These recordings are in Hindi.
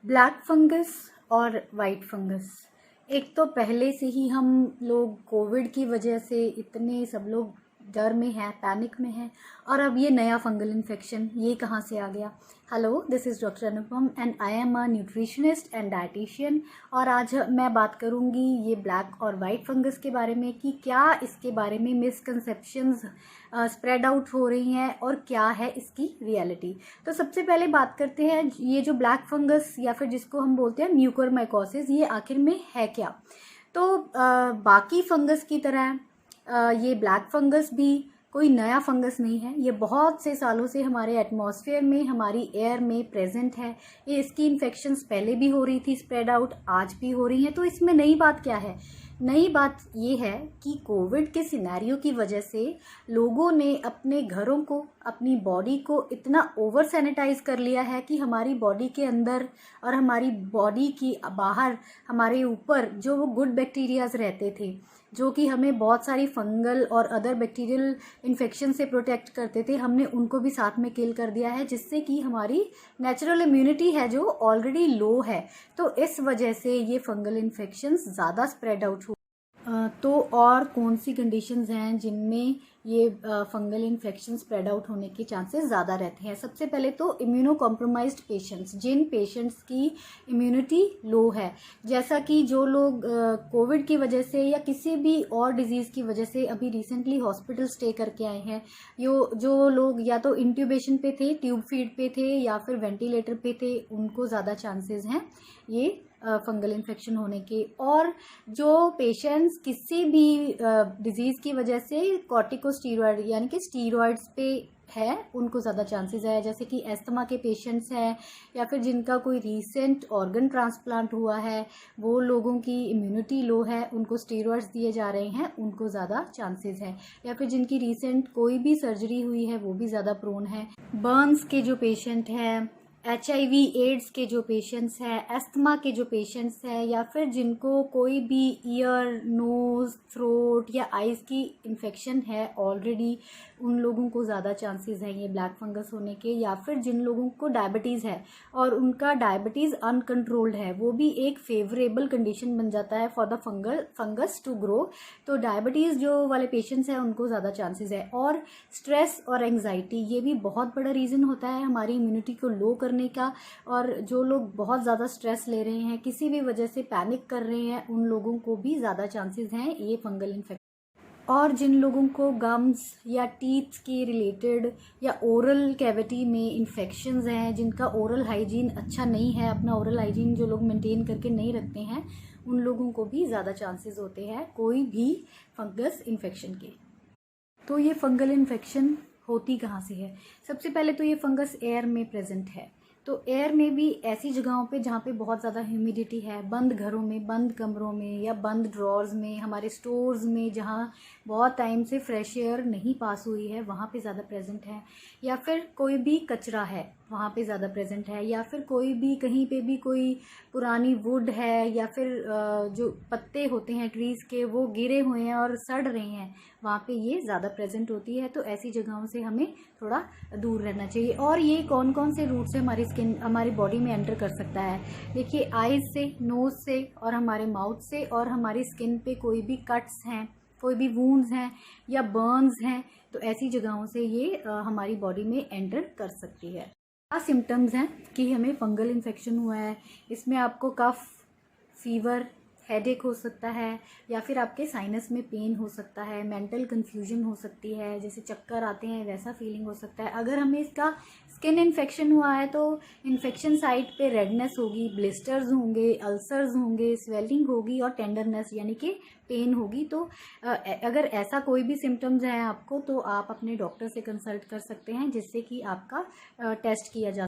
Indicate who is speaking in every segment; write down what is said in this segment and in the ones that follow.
Speaker 1: ब्लैक फंगस और वाइट फंगस। एक तो पहले से ही हम लोग कोविड की वजह से इतने सब लोग डर में हैं, पैनिक में हैं, और अब ये नया फंगल इन्फेक्शन ये कहाँ से आ गया। Hello, this is doctor Anupam and I am a nutritionist and dietitian. और आज मैं बात करूँगी ये ब्लैक और वाइट फंगस के बारे में कि क्या इसके बारे में मिसकंसेप्शंस स्प्रेड आउट हो रही हैं और क्या है इसकी रियलिटी। तो सबसे पहले बात करते हैं ये जो ब्लैक फंगस या फिर जिसको हम बोलते हैं म्यूकोरमाइकोसिस, ये आखिर में है क्या। तो बाकी फंगस की तरह ये ब्लैक फंगस भी कोई नया फंगस नहीं है। ये बहुत से सालों से हमारे एटमॉस्फेयर में, हमारी एयर में प्रेजेंट है। ये इसकी इन्फेक्शंस पहले भी हो रही थी स्प्रेड आउट, आज भी हो रही हैं। तो इसमें नई बात क्या है? नई बात ये है कि कोविड के सिनेरियो की वजह से लोगों ने अपने घरों को, अपनी बॉडी को इतना ओवर सैनिटाइज कर लिया है कि हमारी बॉडी के अंदर और हमारी बॉडी की बाहर, हमारे ऊपर जो वो गुड बैक्टीरियाज रहते थे, जो कि हमें बहुत सारी फंगल और अदर बैक्टीरियल इन्फेक्शन से प्रोटेक्ट करते थे, हमने उनको भी साथ में किल कर दिया है, जिससे कि हमारी नेचुरल इम्यूनिटी है जो ऑलरेडी लो है। तो इस वजह से ये फंगल इन्फेक्शंस ज़्यादा स्प्रेड आउट हो। तो और कौन सी कंडीशंस हैं जिनमें ये फंगल इन्फेक्शन स्प्रेड आउट होने के चांसेस ज़्यादा रहते हैं। सबसे पहले तो इम्यूनो कॉम्प्रोमाइज्ड पेशेंट्स, जिन पेशेंट्स की इम्यूनिटी लो है, जैसा कि जो लोग कोविड की वजह से या किसी भी और डिजीज़ की वजह से अभी रिसेंटली हॉस्पिटल स्टे करके आए हैं, जो लोग या तो इंट्यूबेशन पे थे, ट्यूब फीड पे थे, या फिर वेंटिलेटर पे थे, उनको ज़्यादा चांसेस हैं ये फंगल इन्फेक्शन होने के। और जो पेशेंट्स किसी भी डिजीज़ की वजह से कॉर्टिकोस्टीरॉइड यानी कि स्टीरॉइड्स पे है, उनको ज़्यादा चांसेस है। जैसे कि एस्थमा के पेशेंट्स हैं, या फिर जिनका कोई रीसेंट ऑर्गन ट्रांसप्लांट हुआ है, वो लोगों की इम्यूनिटी लो है, उनको स्टीरॉइड्स दिए जा रहे हैं, उनको ज़्यादा चांसेस है। या फिर जिनकी रीसेंट कोई भी सर्जरी हुई है, वो भी ज़्यादा प्रोन है। बर्न्स के जो पेशेंट हैं, HIV एड्स के जो पेशेंट्स हैं, एस्थमा के जो पेशेंट्स हैं, या फिर जिनको कोई भी ईयर, नोज़, थ्रोट या आइज़ की इन्फेक्शन है ऑलरेडी, उन लोगों को ज़्यादा चांसेस हैं ये ब्लैक फंगस होने के। या फिर जिन लोगों को डायबिटीज़ है और उनका डायबिटीज़ अनकंट्रोल्ड है, वो भी एक फेवरेबल कंडीशन बन जाता है for the fungus to grow. तो डायबिटीज़ जो वाले पेशेंट्स हैं उनको ज़्यादा चांसेस है। और स्ट्रेस और एंग्जाइटी, ये भी बहुत बड़ा रीज़न होता है हमारी इम्यूनिटी को लो करने का। और जो लोग बहुत ज़्यादा स्ट्रेस ले रहे हैं, किसी भी वजह से पैनिक कर रहे हैं, उन लोगों को भी ज़्यादा चांसेस हैं ये फंगल इन्फेक्शन। और जिन लोगों को गम्स या टीथ के रिलेटेड या ओरल कैविटी में इन्फेक्शंस हैं, जिनका ओरल हाइजीन अच्छा नहीं है, अपना ओरल हाइजीन जो लोग मेंटेन करके नहीं रखते हैं, उन लोगों को भी ज़्यादा चांसेस होते हैं कोई भी फंगस इन्फेक्शन के। तो ये फंगल इन्फेक्शन होती कहाँ से है? सबसे पहले तो ये फंगस एयर में प्रेजेंट है। तो एयर में भी ऐसी जगहों पे जहाँ पे बहुत ज़्यादा ह्यूमिडिटी है, बंद घरों में, बंद कमरों में, या बंद ड्रॉर्स में, हमारे स्टोर्स में जहाँ बहुत टाइम से फ्रेश एयर नहीं पास हुई है, वहाँ पे ज़्यादा प्रेजेंट है। या फिर कोई भी कचरा है, वहाँ पे ज़्यादा प्रेजेंट है। या फिर कोई भी कहीं पे भी कोई पुरानी वुड है, या फिर जो पत्ते होते हैं ट्रीज़ के, वो गिरे हुए हैं और सड़ रहे हैं, वहाँ पे ये ज़्यादा प्रेजेंट होती है। तो ऐसी जगहों से हमें थोड़ा दूर रहना चाहिए। और ये कौन कौन से रूट से हमारी स्किन, हमारी बॉडी में एंटर कर सकता है? देखिए, आईज से, नोज़ से, और हमारे माउथ से। और हमारी स्किन पे कोई भी कट्स हैं, कोई भी वूंड्स हैं या बर्न्स हैं, तो ऐसी जगहों से ये हमारी बॉडी में एंटर कर सकती है। क्या सिम्टम्स हैं कि हमें फंगल इन्फेक्शन हुआ है? इसमें आपको कफ, फीवर, हेडेक हो सकता है, या फिर आपके साइनस में पेन हो सकता है, मेंटल कंफ्यूजन हो सकती है, जैसे चक्कर आते हैं वैसा फीलिंग हो सकता है। अगर हमें इसका स्किन इन्फेक्शन हुआ है तो इन्फेक्शन साइट पे रेडनेस होगी, ब्लिस्टर्स होंगे, अल्सर्स होंगे, स्वेलिंग होगी और टेंडरनेस यानी कि पेन होगी। तो अगर ऐसा कोई भी सिम्टम्स है आपको, तो आप अपने डॉक्टर से कंसल्ट कर सकते हैं, जिससे कि आपका टेस्ट किया जा।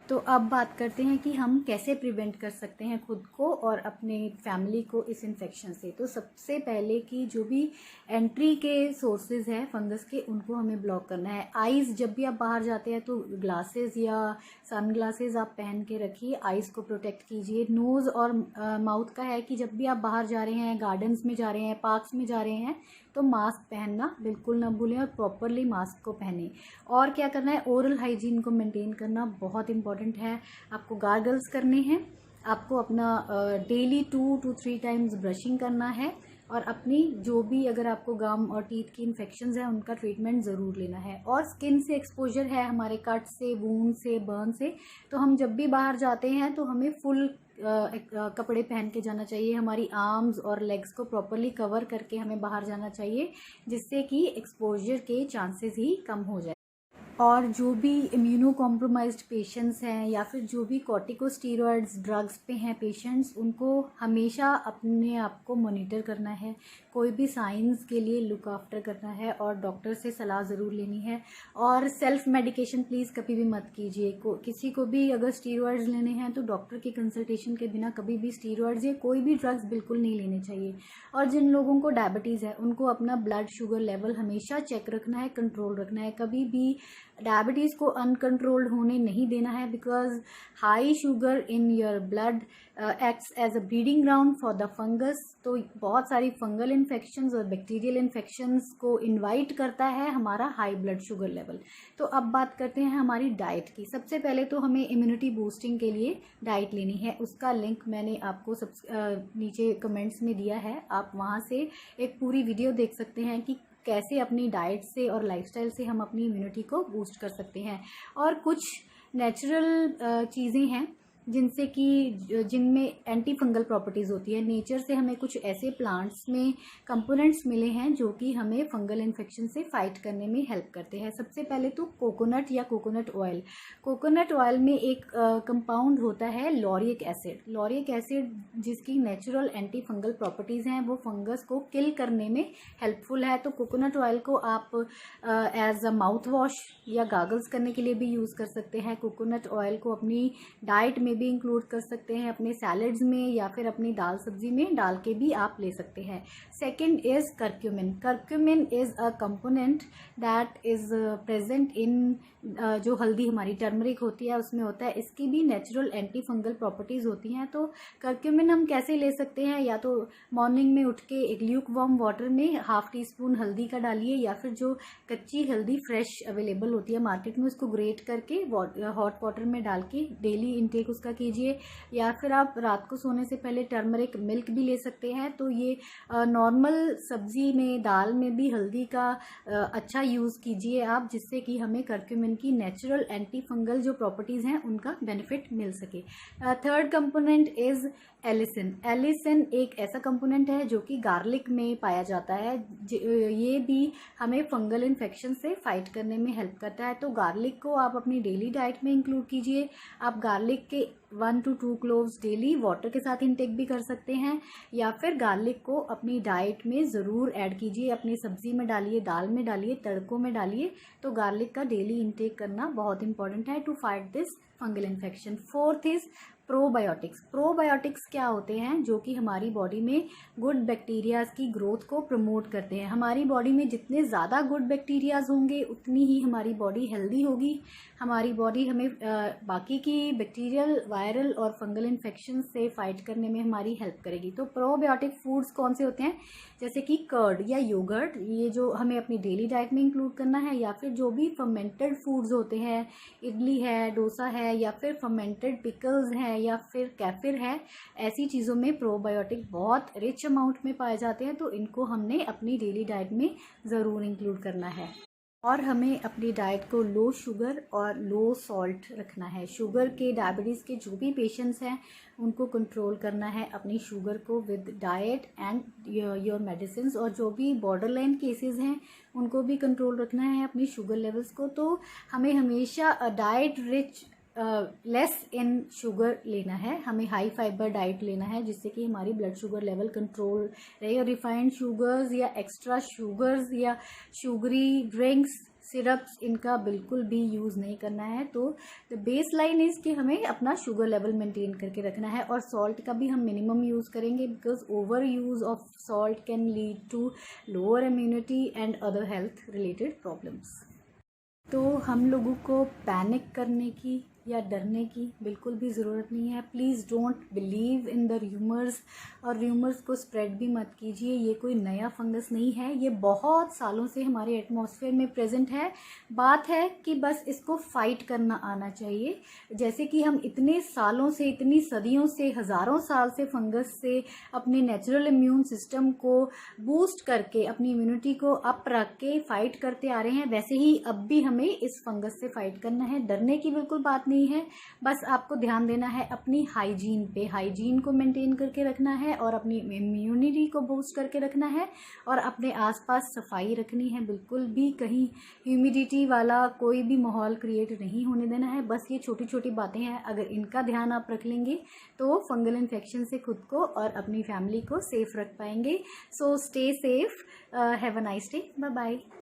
Speaker 1: तो अब बात करते हैं कि हम कैसे प्रिवेंट कर सकते हैं खुद को और अपने फैमिली को इस इन्फेक्शन से। तो सबसे पहले कि जो भी एंट्री के सोर्सेज हैं फंगस के, उनको हमें ब्लॉक करना है। आइज़, जब भी आप बाहर जाते हैं तो ग्लासेस या सन ग्लासेस आप पहन के रखिए, आइज़ को प्रोटेक्ट कीजिए। नोज़ और माउथ का है कि जब भी आप बाहर जा रहे हैं, गार्डन्स में जा रहे हैं, पार्क्स में जा रहे हैं, तो मास्क पहनना बिल्कुल ना भूलें और प्रॉपरली मास्क को पहनें। और क्या करना है, ओरल हाइजीन को मेंटेन करना बहुत इंपॉर्टेंट है। आपको गार्गल्स करने हैं, आपको अपना डेली 2 to 3 टाइम्स ब्रशिंग करना है, और अपनी जो भी अगर आपको गम और टीथ की इन्फेक्शंस हैं उनका ट्रीटमेंट ज़रूर लेना है। और स्किन से एक्सपोजर है हमारे कट से, वूंड से, बर्न से, तो हम जब भी बाहर जाते हैं तो हमें फुल कपड़े पहन के जाना चाहिए। हमारी आर्म्स और लेग्स को प्रॉपरली कवर करके हमें बाहर जाना चाहिए, जिससे कि एक्सपोजर के चांसेस ही कम हो जाए। और जो भी इम्यूनो कॉम्प्रोमाइज्ड पेशेंट्स हैं या फिर जो भी कॉर्टिकोस्टेरॉइड्स ड्रग्स पे हैं पेशेंट्स, उनको हमेशा अपने आप को मॉनिटर करना है, कोई भी साइंस के लिए लुक आफ्टर करना है और डॉक्टर से सलाह ज़रूर लेनी है। और सेल्फ मेडिकेशन प्लीज़ कभी भी मत कीजिए। किसी को भी अगर स्टीरॉइड्स लेने हैं तो डॉक्टर की कंसल्टेशन के बिना कभी भी स्टीरॉइड्स या कोई भी ड्रग्स बिल्कुल नहीं लेने चाहिए। और जिन लोगों को डायबिटीज़ है उनको अपना ब्लड शुगर लेवल हमेशा चेक रखना है, कंट्रोल रखना है। कभी भी डायबिटीज़ को अनकंट्रोल्ड होने नहीं देना है, because high sugar in your blood acts as a breeding ground for the fungus. तो बहुत सारी फंगल इन्फेक्शंस और बैक्टीरियल इन्फेक्शंस को इनवाइट करता है हमारा हाई ब्लड शुगर लेवल। तो अब बात करते हैं हमारी डाइट की। सबसे पहले तो हमें इम्यूनिटी बूस्टिंग के लिए डाइट लेनी है, उसका लिंक मैंने आपको नीचे कमेंट्स में दिया है, आप वहाँ से एक पूरी वीडियो देख सकते हैं कि कैसे अपनी डाइट से और लाइफस्टाइल से हम अपनी इम्यूनिटी को बूस्ट कर सकते हैं। और कुछ नेचुरल चीज़ें हैं जिनसे कि जिनमें एंटी फंगल प्रॉपर्टीज़ होती है। नेचर से हमें कुछ ऐसे प्लांट्स में कंपोनेंट्स मिले हैं जो कि हमें फंगल इन्फेक्शन से फाइट करने में हेल्प करते हैं। सबसे पहले तो कोकोनट या कोकोनट ऑयल। कोकोनट ऑयल में एक कंपाउंड होता है लॉरिक एसिड। लॉरिक एसिड जिसकी नेचुरल एंटी फंगल प्रॉपर्टीज़ हैं, वो फंगस को किल करने में हेल्पफुल है। तो कोकोनट ऑयल को आप एज अ माउथ वॉश या गागल्स करने के लिए भी यूज़ कर सकते हैं। कोकोनट ऑयल को अपनी डाइट में भी इंक्लूड कर सकते हैं, अपने सैलड्स में या फिर अपनी दाल सब्जी में डाल के भी आप ले सकते हैं। Second is curcumin. Curcumin is a component that is present in जो हल्दी हमारी टर्मरिक होती है उसमें होता है। इसकी भी नेचुरल एंटी फंगल प्रॉपर्टीज़ होती हैं। तो कर्क्यूमिन हम कैसे ले सकते हैं, या तो मॉर्निंग में उठ के एक ल्यूक वार्म वाटर में हाफ टी स्पून हल्दी का डालिए, या फिर जो कच्ची हल्दी फ्रेश अवेलेबल होती है मार्केट में उसको ग्रेट करके हॉट वाटर में डाल के डेली इनटेक उसका कीजिए। या फिर आप रात को सोने से पहले टर्मरिक मिल्क भी ले सकते हैं। तो ये नॉर्मल सब्जी में, दाल में भी हल्दी का अच्छा यूज़ कीजिए आप, जिससे कि हमें कर्क्यूमिन की नेचुरल एंटी फंगल जो प्रॉपर्टीज़ हैं उनका बेनिफिट मिल सके। Third component is allicin. Allicin एक ऐसा कंपोनेंट है जो कि गार्लिक में पाया जाता है। ये भी हमें फंगल इन्फेक्शन से फाइट करने में हेल्प करता है। तो गार्लिक को आप अपनी डेली डाइट में इंक्लूड कीजिए। आप गार्लिक के 1 to 2 क्लोव्स डेली वाटर के साथ इंटेक भी कर सकते हैं, या फिर गार्लिक को अपनी डाइट में ज़रूर ऐड कीजिए। अपनी सब्जी में डालिए, दाल में डालिए, तड़कों में डालिए। तो गार्लिक का डेली इंटेक करना बहुत इंपॉर्टेंट है to fight this fungal infection. Fourth is probiotics. Probiotics क्या होते हैं, जो कि हमारी बॉडी में गुड बैक्टीरियाज की ग्रोथ को प्रमोट करते हैं। हमारी बॉडी में जितने ज़्यादा गुड बैक्टीरियाज होंगे उतनी ही हमारी बॉडी हेल्दी होगी। हमारी बॉडी हमें बाकी की बैक्टीरियल, वायरल और फंगल इन्फेक्शन से फाइट करने में हमारी हेल्प करेगी। तो प्रोबायोटिक फूड्स कौन से होते हैं, जैसे कि कर्ड या योगर्ट, ये जो हमें अपनी डेली डाइट में इंक्लूड करना है। या फिर जो भी फर्मेंटेड फूड्स होते हैं, इडली है, डोसा है, या फिर फर्मेंटेड पिकल्स हैं, या फिर कैफिर है, ऐसी चीज़ों में प्रोबायोटिक बहुत रिच अमाउंट में पाए जाते हैं। तो इनको हमने अपनी डेली डाइट में ज़रूर इंक्लूड करना है। और हमें अपनी डाइट को लो शुगर और लो सॉल्ट रखना है। शुगर के, डायबिटीज़ के जो भी पेशेंट्स हैं उनको कंट्रोल करना है अपनी शुगर को with diet and your medicine. और जो भी बॉर्डरलाइन केसेस हैं उनको भी कंट्रोल रखना है अपनी शुगर लेवल्स को। तो हमें हमेशा diet rich less in sugar लेना है। हमें हाई फाइबर डाइट लेना है जिससे कि हमारी ब्लड शुगर लेवल कंट्रोल रहे। और रिफाइंड शुगर्स या एक्स्ट्रा शुगर्स या शुगरी ड्रिंक्स, सिरप्स, इनका बिल्कुल भी यूज़ नहीं करना है। तो द बेस लाइन इज़ कि हमें अपना शुगर लेवल मेंटेन करके रखना है। और सॉल्ट का भी हम मिनिमम यूज़ करेंगे, because over use of salt can lead to lower immunity and other health related problems. तो हम लोगों को पैनिक करने की या डरने की बिल्कुल भी ज़रूरत नहीं है। Please don't believe in the rumours, और र्यूमर्स को स्प्रेड भी मत कीजिए। ये कोई नया फंगस नहीं है, ये बहुत सालों से हमारे एटमॉस्फेयर में प्रेजेंट है। बात है कि बस इसको फाइट करना आना चाहिए। जैसे कि हम इतने सालों से, इतनी सदियों से, हज़ारों साल से फंगस से अपने नेचुरल इम्यून सिस्टम को बूस्ट करके, अपनी इम्यूनिटी को अप रख के फाइट करते आ रहे हैं, वैसे ही अब भी हमें इस फंगस से फाइट करना है। डरने की बिल्कुल बात नहीं है। बस आपको ध्यान देना है अपनी हाइजीन पे, हाइजीन को मेंटेन करके रखना है और अपनी इम्यूनिटी को बूस्ट करके रखना है और अपने आसपास सफाई रखनी है। बिल्कुल भी कहीं ह्यूमिडिटी वाला कोई भी माहौल क्रिएट नहीं होने देना है। बस ये छोटी छोटी बातें हैं, अगर इनका ध्यान आप रख लेंगे तो फंगल इन्फेक्शन से खुद को और अपनी फैमिली को सेफ रख पाएंगे। So stay safe, have a nice day, bye bye.